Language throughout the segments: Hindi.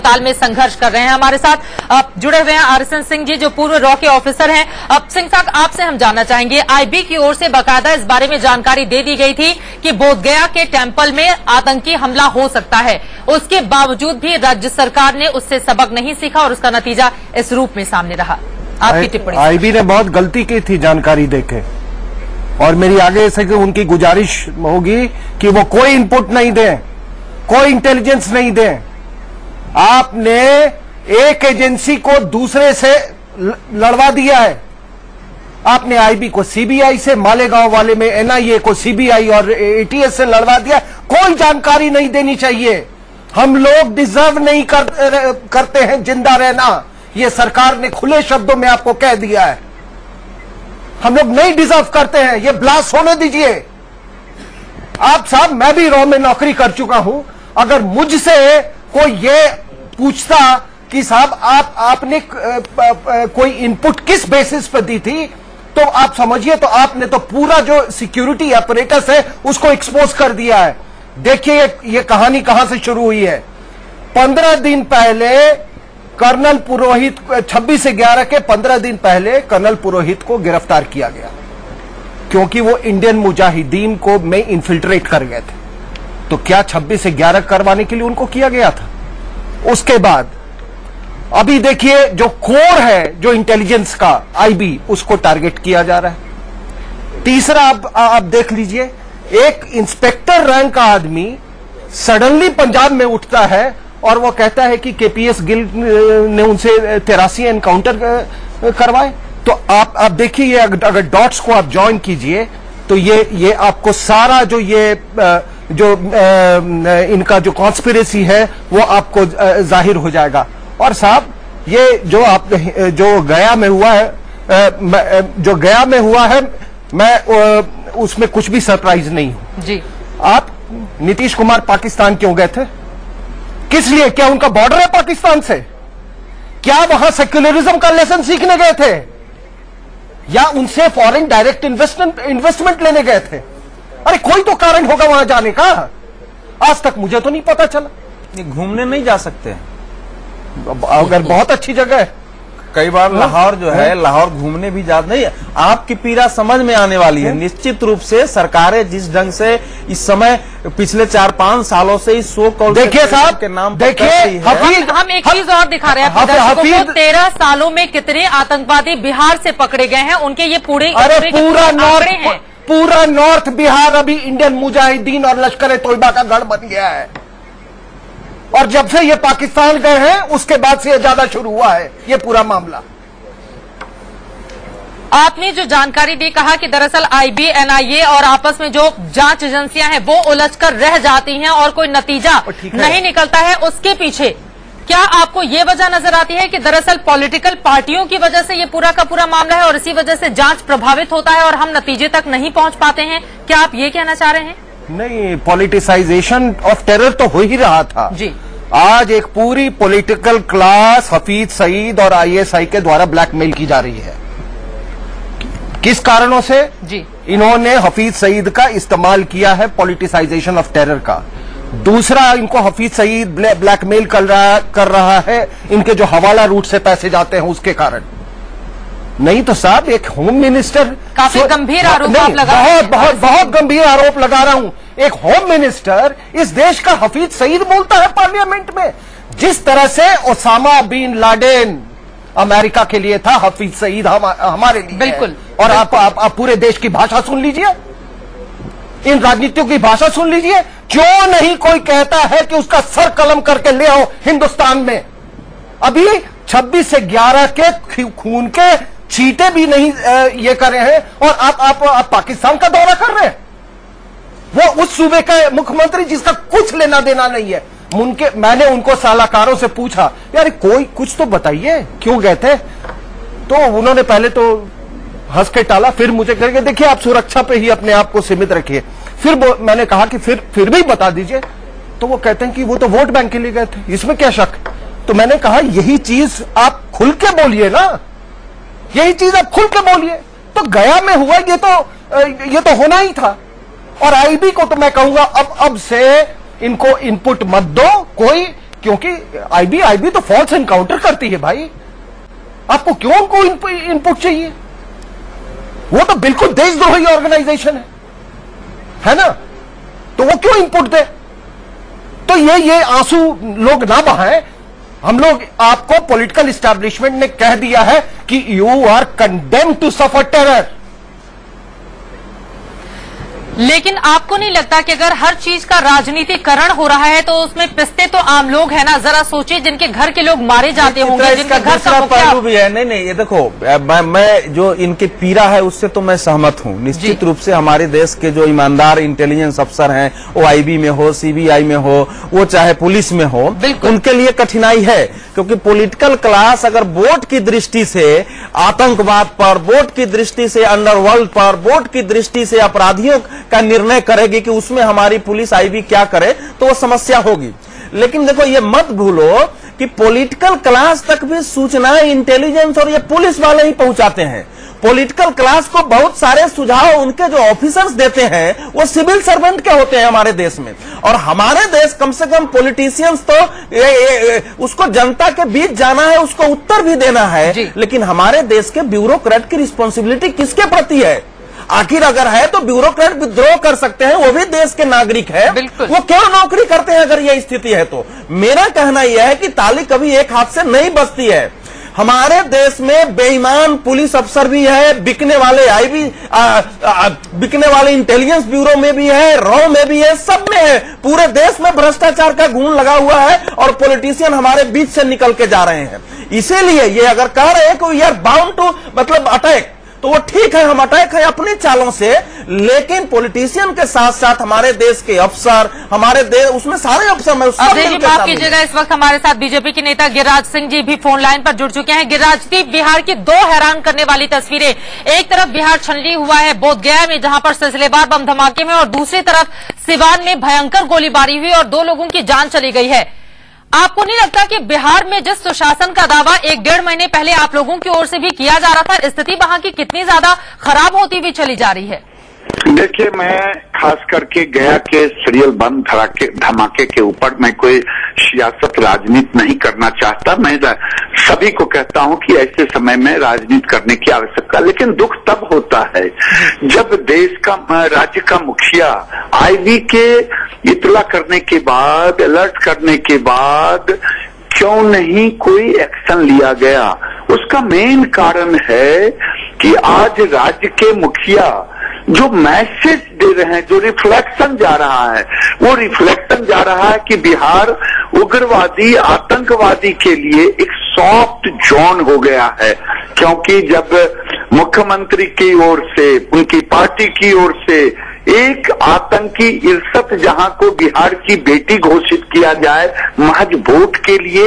अस्पताल में संघर्ष कर रहे हैं। हमारे साथ जुड़े हुए हैं आरएसएन सिंह जी, जो पूर्व रॉ के ऑफिसर हैं। अब सिंह साहब, आपसे हम जानना चाहेंगे, आईबी की ओर से बाकायदा इस बारे में जानकारी दे दी गई थी कि बोधगया के टेंपल में आतंकी हमला हो सकता है, उसके बावजूद भी राज्य सरकार ने उससे सबक नहीं सीखा और उसका नतीजा इस रूप में सामने रहा। आपकी टिप्पणी। आईबी ने बहुत गलती की थी जानकारी देके, और मेरी आगे से उनकी गुजारिश होगी कि वो कोई इनपुट नहीं दें, कोई इंटेलिजेंस नहीं दें। आपने एक एजेंसी को दूसरे से लड़वा दिया है। आपने आईबी को सीबीआई से, मालेगांव वाले में एनआईए को सीबीआई और एटीएस से लड़वा दिया। कोई जानकारी नहीं देनी चाहिए। हम लोग डिजर्व नहीं करते हैं जिंदा रहना, ये सरकार ने खुले शब्दों में आपको कह दिया है। हम लोग नहीं डिजर्व करते हैं, ये ब्लास्ट होने दीजिए। आप साहब, मैं भी रॉ में नौकरी कर चुका हूं। अगर मुझसे कोई ये पूछता कि साहब आपने कोई इनपुट किस बेसिस पर दी थी, तो आप समझिए, तो आपने तो पूरा जो सिक्योरिटी अपरेटस है उसको एक्सपोज कर दिया है। देखिए ये कहानी कहां से शुरू हुई है। 15 दिन पहले कर्नल पुरोहित, 26/11 के 15 दिन पहले कर्नल पुरोहित को गिरफ्तार किया गया, क्योंकि वो इंडियन मुजाहिदीन को में इन्फिल्ट्रेट कर गए थे। तो क्या 26/11 करवाने के लिए उनको किया गया था? उसके बाद अभी देखिए, जो कोर है जो इंटेलिजेंस का आईबी, उसको टारगेट किया जा रहा है। तीसरा, आप देख लीजिए, एक इंस्पेक्टर रैंक का आदमी सडनली पंजाब में उठता है और वो कहता है कि केपीएस गिल ने उनसे 83 एनकाउंटर करवाए। तो आप देखिए, ये अगर डॉट्स को आप ज्वाइन कीजिए तो ये आपको सारा जो इनका जो कॉन्स्पिरेसी है वो आपको जाहिर हो जाएगा। और साहब, ये जो गया में हुआ है, मैं उसमें कुछ भी सरप्राइज नहीं हूं जी। आप नीतीश कुमार पाकिस्तान क्यों गए थे? किस लिए? क्या उनका बॉर्डर है पाकिस्तान से? क्या वहां सेक्युलरिज्म का लेसन सीखने गए थे, या उनसे फॉरेन डायरेक्ट इन्वेस्टमेंट लेने गए थे? अरे कोई तो कारण होगा वहां जाने का। आज तक मुझे तो नहीं पता चला। घूमने नहीं जा सकते अगर बहुत अच्छी जगह है। कई बार लाहौर जो है, लाहौर घूमने भी जाते नहीं। आपकी पीड़ा समझ में आने वाली है। निश्चित रूप से सरकारें जिस ढंग से इस समय पिछले 4-5 सालों से इस सो कॉल देखिए साहब के नाम देखिए, हम एक चीज और दिखा रहे हैं दर्शकों को। 13 सालों में कितने आतंकवादी बिहार से पकड़े गए हैं, उनके ये पूरा नॉर्थ बिहार अभी इंडियन मुजाहिदीन और लश्कर-ए-तोयबा का गढ़ बन गया है। और जब से ये पाकिस्तान गए हैं उसके बाद से ज्यादा शुरू हुआ है ये पूरा मामला। आपने जो जानकारी दी, कहा कि दरअसल आईबी, एनआईए और आपस में जो जांच एजेंसियां हैं वो उलझकर रह जाती हैं और कोई नतीजा नहीं निकलता है। उसके पीछे क्या आपको ये वजह नजर आती है कि दरअसल पॉलिटिकल पार्टियों की वजह से ये पूरा का पूरा मामला है और इसी वजह से जांच प्रभावित होता है और हम नतीजे तक नहीं पहुंच पाते हैं? क्या आप ये कहना चाह रहे हैं? नहीं, पॉलिटिसाइजेशन ऑफ टेरर तो हो ही रहा था जी। आज एक पूरी पॉलिटिकल क्लास हफीज सईद और आईएसआई के द्वारा ब्लैकमेल की जा रही है। किस कारणों से? जी। इन्होंने हफीज सईद का इस्तेमाल किया है पॉलिटिसाइजेशन ऑफ टेरर का। दूसरा, इनको हफीज सईद ब्लैकमेल कर रहा है इनके जो हवाला रूट से पैसे जाते हैं उसके कारण। नहीं तो साहब, एक होम मिनिस्टर, काफी गंभीर आरोप आप लगा रहे हैं। बहुत गंभीर आरोप लगा रहा हूं। एक होम मिनिस्टर इस देश का हफीज सईद बोलता है पार्लियामेंट में। जिस तरह से ओसामा बिन लादेन अमेरिका के लिए था, हफीज सईद हमारे लिए बिल्कुल। और आप पूरे देश की भाषा सुन लीजिए, इन राजनीतियों की भाषा सुन लीजिए। क्यों नहीं कोई कहता है कि उसका सर कलम करके ले आओ हिंदुस्तान में? अभी 26/11 के खून के छींटे भी नहीं ये कर रहे हैं और आप पाकिस्तान का दौरा कर रहे हैं। वो उस सूबे का मुख्यमंत्री जिसका कुछ लेना देना नहीं है। मैंने उनको सलाहकारों से पूछा, यार कोई कुछ तो बताइए, क्यों गए थे? तो उन्होंने पहले तो हंस के टाला, फिर मुझे कह के देखिए आप सुरक्षा पे ही अपने आप को सीमित रखिए। फिर मैंने कहा कि फिर भी बता दीजिए। तो वो कहते हैं कि वो तो वोट बैंक के लिए गए थे, इसमें क्या शक? तो मैंने कहा यही चीज आप खुल के बोलिए ना, यही चीज आप खुल के बोलिए। तो गया में हुआ ये तो होना ही था। और आईबी को तो मैं कहूंगा अब से इनको इनपुट मत दो, कोई क्योंकि आईबी तो फॉल्स एनकाउंटर करती है भाई। आपको क्यों उनको इनपुट चाहिए? वो तो बिल्कुल देशद्रोही ऑर्गेनाइजेशन है ना? तो वो क्यों इनपुट दे? तो ये आंसू लोग ना बहाएं। हम लोग आपको पॉलिटिकल एस्टैब्लिशमेंट ने कह दिया है कि you are condemned to suffer terror. लेकिन आपको नहीं लगता कि अगर हर चीज का राजनीतिकरण हो रहा है तो उसमें पिसते तो आम लोग हैं ना? जरा सोचिए, जिनके घर के लोग मारे जाते होंगे, जिनके घर का पहलू भी है। नहीं, ये देखो, मैं जो इनकी पीड़ा है उससे तो मैं सहमत हूं। निश्चित रूप से हमारे देश के जो ईमानदार इंटेलिजेंस अफसर हैं, वो आईबी में हो, सीबीआई में हो, वो चाहे पुलिस में हो, उनके लिए कठिनाई है। क्योंकि पॉलिटिकल क्लास अगर वोट की दृष्टि से आतंकवाद पर, वोट की दृष्टि से अंडरवर्ल्ड पर, वोट की दृष्टि से अपराधियों का निर्णय करेगी कि उसमें हमारी पुलिस आईबी क्या करे, तो वो समस्या होगी। लेकिन देखो, ये मत भूलो कि पॉलिटिकल क्लास तक भी सूचनाएं इंटेलिजेंस और ये पुलिस वाले ही पहुंचाते हैं। पॉलिटिकल क्लास को बहुत सारे सुझाव उनके जो ऑफिसर्स देते हैं वो सिविल सर्वेंट के होते हैं हमारे देश में। और हमारे देश कम से कम पॉलिटिशियंस तो उसको जनता के बीच जाना है, उसको उत्तर भी देना है। लेकिन हमारे देश के ब्यूरोक्रेट की रिस्पॉन्सिबिलिटी किसके प्रति है? आखिर अगर है तो ब्यूरोक्रेट विद्रोह कर सकते हैं, वो भी देश के नागरिक है, वो क्यों नौकरी करते हैं अगर ये स्थिति है तो? मेरा कहना यह है कि ताली कभी एक हाथ से नहीं बजती है। हमारे देश में बेईमान पुलिस अफसर भी है, बिकने वाले आईबी, बिकने वाले इंटेलिजेंस ब्यूरो में भी है, रॉ में भी है, सब में है। पूरे देश में भ्रष्टाचार का घून लगा हुआ है और पॉलिटिशियन हमारे बीच से निकल के जा रहे हैं। इसीलिए ये अगर कह रहे हैं कि वी आर बाउंड टू मतलब अटैक, तो वो ठीक है, हम अटैक है अपने चालों से। लेकिन पॉलिटिशियन के साथ साथ हमारे देश के अफसर, हमारे देश, उसमें सारे अफसर में माफ कीजिएगा, इस वक्त हमारे साथ बीजेपी के नेता गिरिराज सिंह जी भी फोन लाइन पर जुड़ चुके हैं। गिरिराज जी, बिहार की दो हैरान करने वाली तस्वीरें, एक तरफ बिहार छलनी हुआ है बोधगया में जहां पर सिलसिलेवार बम धमाके में, और दूसरी तरफ सिवान में भयंकर गोलीबारी हुई और 2 लोगों की जान चली गई है। आपको नहीं लगता कि बिहार में जिस सुशासन का दावा 1-1.5 महीने पहले आप लोगों की ओर से भी किया जा रहा था, स्थिति वहां की कितनी ज्यादा खराब होती हुई चली जा रही है? देखिए, मैं खास करके गया के सीरियल बम धमाके के ऊपर मैं कोई सियासत राजनीति नहीं करना चाहता। मैं सभी को कहता हूं कि ऐसे समय में राजनीति करने की आवश्यकता, लेकिन दुख तब होता है जब देश का, राज्य का मुखिया आईबी के इतला करने के बाद, अलर्ट करने के बाद क्यों नहीं कोई एक्शन लिया गया। उसका मेन कारण है कि आज राज्य के मुखिया जो मैसेज दे रहे हैं, जो रिफ्लेक्शन जा रहा है, वो रिफ्लेक्शन जा रहा है कि बिहार उग्रवादी, आतंकवादी के लिए एक सॉफ्ट जोन हो गया है। क्योंकि जब मुख्यमंत्री की ओर से, उनकी पार्टी की ओर से एक आतंकी इर्सत जहां को बिहार की बेटी घोषित किया जाए महज वोट के लिए,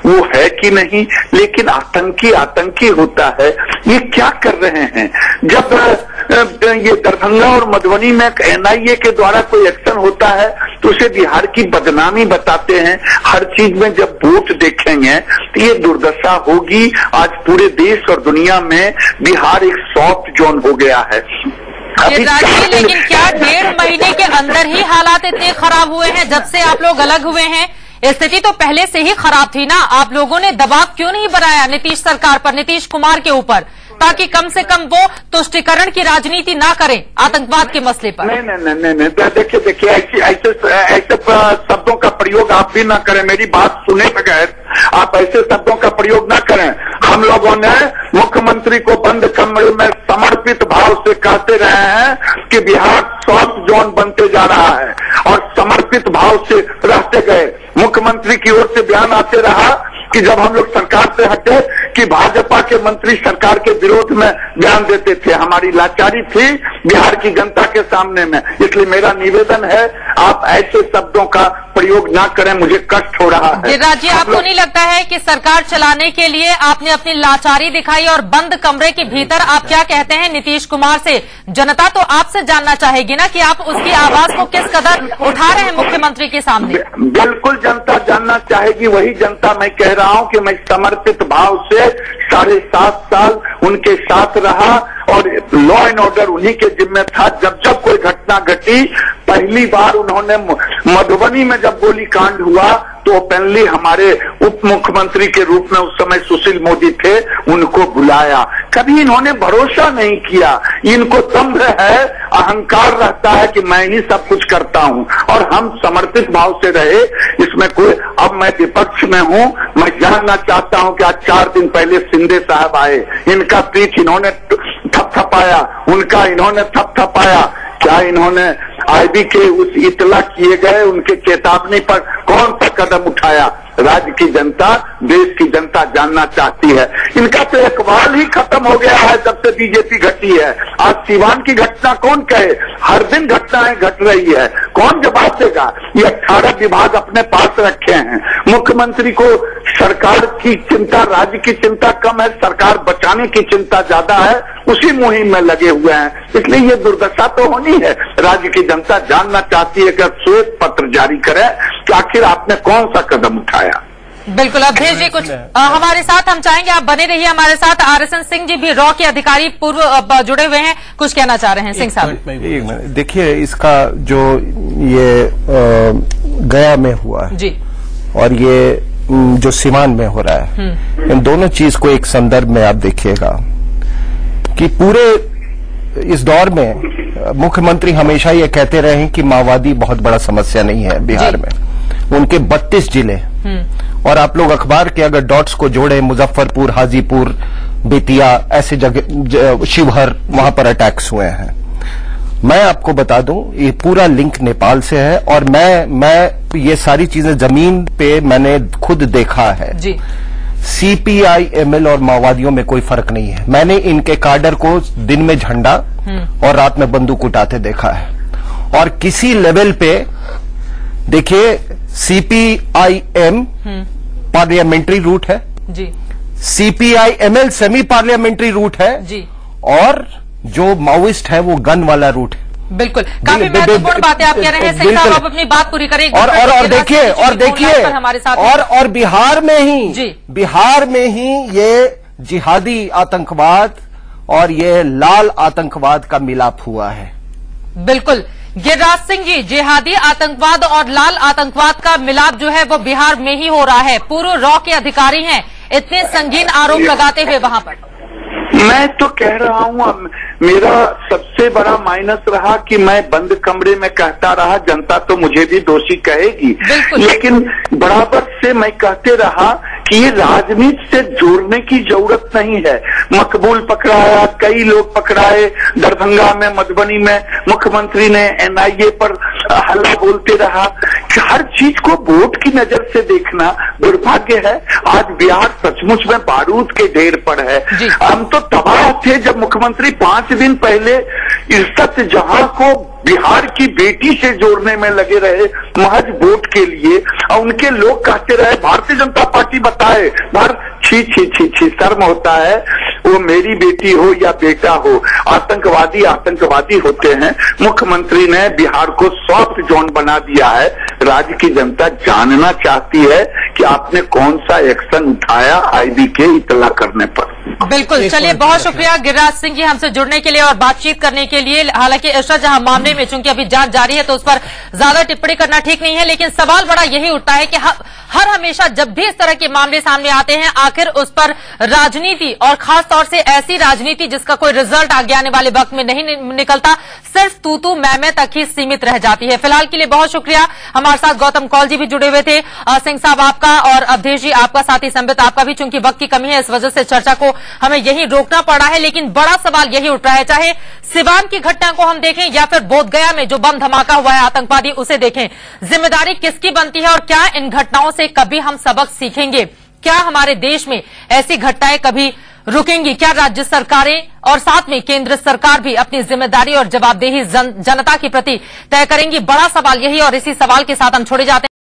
वो है कि नहीं? लेकिन आतंकी होता है। ये क्या कर रहे हैं? जब ये दरभंगा और मधुबनी में एनआईए के द्वारा कोई एक्शन होता है तो उसे बिहार की बदनामी बताते हैं। हर चीज में जब वोट देखेंगे तो ये दुर्दशा होगी। आज पूरे देश और दुनिया में बिहार एक सॉफ्ट जोन हो गया है। लेकिन क्या 1.5 महीने के अंदर ही हालात इतने खराब हुए हैं? जब से आप लोग अलग हुए हैं, स्थिति तो पहले से ही खराब थी ना। आप लोगों ने दबाव क्यों नहीं बनाया नीतीश सरकार पर, नीतीश कुमार के ऊपर, ताकि कम से कम वो तुष्टीकरण की राजनीति ना करें आतंकवाद के मसले पर? नहीं, देखिए ऐसे शब्दों का प्रयोग आप भी ना करें। मेरी बात सुने बगैर आप ऐसे शब्दों का प्रयोग ना करें। हम लोगों ने मुख्यमंत्री को बंद कमरे में समर्पित भाव से कहते रहे हैं कि बिहार सॉफ्ट जोन बनते जा रहा है, और समर्पित भाव से रहते गए। मुख्यमंत्री की ओर से बयान आते रहा कि जब हम लोग सरकार से हटे कि भाजपा के मंत्री सरकार के विरोध में बयान देते थे। हमारी लाचारी थी बिहार की जनता के सामने में। इसलिए मेरा निवेदन है, आप ऐसे शब्दों का प्रयोग ना करें, मुझे कष्ट हो रहा है। गिरिराज जी, आपको नहीं लगता है कि सरकार चलाने के लिए आपने अपनी लाचारी दिखाई, और बंद कमरे के भीतर आप क्या कहते हैं नीतीश कुमार से? जनता तो आपसे जानना चाहेगी ना कि आप उसकी आवाज को किस कदर उठा रहे हैं मुख्यमंत्री के सामने। बिल्कुल जनता जानना चाहेगी। वही जनता मैं कह रहा हूं कि मैं समर्पित भाव से 7.5 साल उनके साथ रहा, और लॉ एंड ऑर्डर उन्हीं के जिम्मे था। जब जब कोई घटना घटी, पहली बार उन्होंने मधुबनी में जब गोलीकांड हुआ तो ओपनली हमारे उप मुख्यमंत्री के रूप में उस समय सुशील मोदी थे, उनको बुलाया। कभी इन्होंने भरोसा नहीं किया। इनको दंभ है, अहंकार रहता है कि मैं ही सब कुछ करता हूं, और हम समर्पित भाव से रहे। इसमें कोई, अब मैं विपक्ष में हूं, मैं जानना चाहता हूं कि आज 4 दिन पहले शिंदे साहब आए, इनका पीठ इन्होंने थपथपाया, उनका इन्होंने थपथपाया। क्या इन्होंने आईबी के उस इतला किए गए उनके चेतावनी पर कौन सा कदम उठाया? राज्य की जनता, देश की जनता जानना चाहती है। इनका तो इकबाल ही खत्म हो गया है जब से बीजेपी घटी है। आज सीवान की घटना कौन कहे? हर दिन घटनाएं घट रही है, कौन जवाब देगा? ये 18 विभाग अपने पास रखे हैं। मुख्यमंत्री को सरकार की चिंता, राज्य की चिंता कम है, सरकार बचाने की चिंता ज्यादा है, उसी मुहिम में लगे हुए हैं। इसलिए ये दुर्दशा तो होनी है। राज्य की जनता जानना चाहती है कि श्वेत पत्र जारी करे कि आखिर आपने कौन सा कदम उठाया। बिल्कुल, अवधेश जी कुछ हमारे साथ, हम चाहेंगे आप बने रहिए हमारे साथ। आरएसएन सिंह जी भी रॉ के अधिकारी पूर्व जुड़े हुए हैं, कुछ कहना चाह रहे हैं सिंह साहब। देखिए, इसका जो ये गया में हुआ जी और ये जो सीवान में हो रहा है, इन दोनों चीज को एक संदर्भ में आप देखिएगा कि पूरे इस दौर में मुख्यमंत्री हमेशा ये कहते रहे कि माओवादी बहुत बड़ा समस्या नहीं है बिहार में। उनके 32 जिले, और आप लोग अखबार के अगर डॉट्स को जोड़े, मुजफ्फरपुर, हाजीपुर, बेतिया, ऐसे जगह, शिवहर, वहां पर अटैक्स हुए हैं। मैं आपको बता दूं, ये पूरा लिंक नेपाल से है, और मैं ये सारी चीजें जमीन पे मैंने खुद देखा है जी। सीपीआई, एमएल और माओवादियों में कोई फर्क नहीं है। मैंने इनके काडर को दिन में झंडा और रात में बंदूक उठाते देखा है। और किसी लेवल पे देखिए, सीपीआईएम पार्लियामेंट्री रूट है जी, सीपीआईएमएल सेमी पार्लियामेंट्री रूट है जी, और जो माओइस्ट है वो गन वाला रूट है। बिल्कुल, काफी महत्वपूर्ण बातें आप कह रहे हैं सिंह साहब, आप अपनी बात पूरी करें। और देखिए हमारे साथ और बिहार में ही ये जिहादी आतंकवाद और ये लाल आतंकवाद का मिलाप हुआ है। बिल्कुल, गिरिराज सिंह जी, जिहादी आतंकवाद और लाल आतंकवाद का मिलाप जो है वो बिहार में ही हो रहा है। पूर्व रॉ के अधिकारी हैं, इतने संगीन आरोप लगाते हुए वहां पर। मैं तो कह रहा हूं, मेरा सबसे बड़ा माइनस रहा कि मैं बंद कमरे में कहता रहा, जनता तो मुझे भी दोषी कहेगी, लेकिन बराबर से मैं कहते रहा कि ये राजनीति से जोड़ने की जरूरत नहीं है। मकबूल पकड़ाया, कई लोग पकड़ाए, दरभंगा में, मधुबनी में मुख्यमंत्री ने एनआईए पर हल्ला बोलते रहा कि हर चीज को वोट की नजर से देखना दुर्भाग्य है। आज बिहार सचमुच में बारूद के ढेर पर है। हम तो तबाह थे जब मुख्यमंत्री 5 दिन पहले इज्जत जहां को बिहार की बेटी से जोड़ने में लगे रहे महज वोट के लिए, और उनके लोग कहते रहे भारतीय जनता पार्टी बताए। छी छी छी छी, शर्म होता है। वो मेरी बेटी हो या बेटा हो, आतंकवादी होते हैं। मुख्यमंत्री ने बिहार को सॉफ्ट जोन बना दिया है। राज्य की जनता जानना चाहती है कि आपने कौन सा एक्शन उठाया आईबी के इतला करने पर। बिल्कुल, चलिए बहुत शुक्रिया गिरिराज सिंह जी हमसे जुड़ने के लिए और बातचीत करने के लिए। हालांकि इरशाद जहां मामले में चूंकि अभी जांच जारी है तो उस पर ज्यादा टिप्पणी करना ठीक नहीं है, लेकिन सवाल बड़ा यही उठता है कि हर हमेशा जब भी इस तरह के मामले सामने आते हैं, आखिर उस पर राजनीति, और खास तौर से ऐसी राजनीति जिसका कोई रिजल्ट आगे आने वाले वक्त में नहीं निकलता, सिर्फ तू मैं तक ही सीमित रह जाती है। फिलहाल के लिए बहुत शुक्रिया। हमारे साथ गौतम कौल जी भी जुड़े हुए थे, सिंह साहब आपका, और अवधेश जी आपका, साथ ही संबित आपका भी। चूंकि वक्त की कमी है, इस वजह से चर्चा को हमें यही रोकना पड़ा है, लेकिन बड़ा सवाल यही उठ रहा है, चाहे सिवान की घटना को हम देखें या फिर बोधगया में जो बम धमाका हुआ है आतंकवादी, उसे देखें, जिम्मेदारी किसकी बनती है और क्या इन घटनाओं से कभी हम सबक सीखेंगे? क्या हमारे देश में ऐसी घटनाएं कभी रुकेंगी? क्या राज्य सरकारें और साथ में केंद्र सरकार भी अपनी जिम्मेदारी और जवाबदेही जनता के प्रति तय करेंगी? बड़ा सवाल यही, और इसी सवाल के साथ हम छोड़े जाते हैं।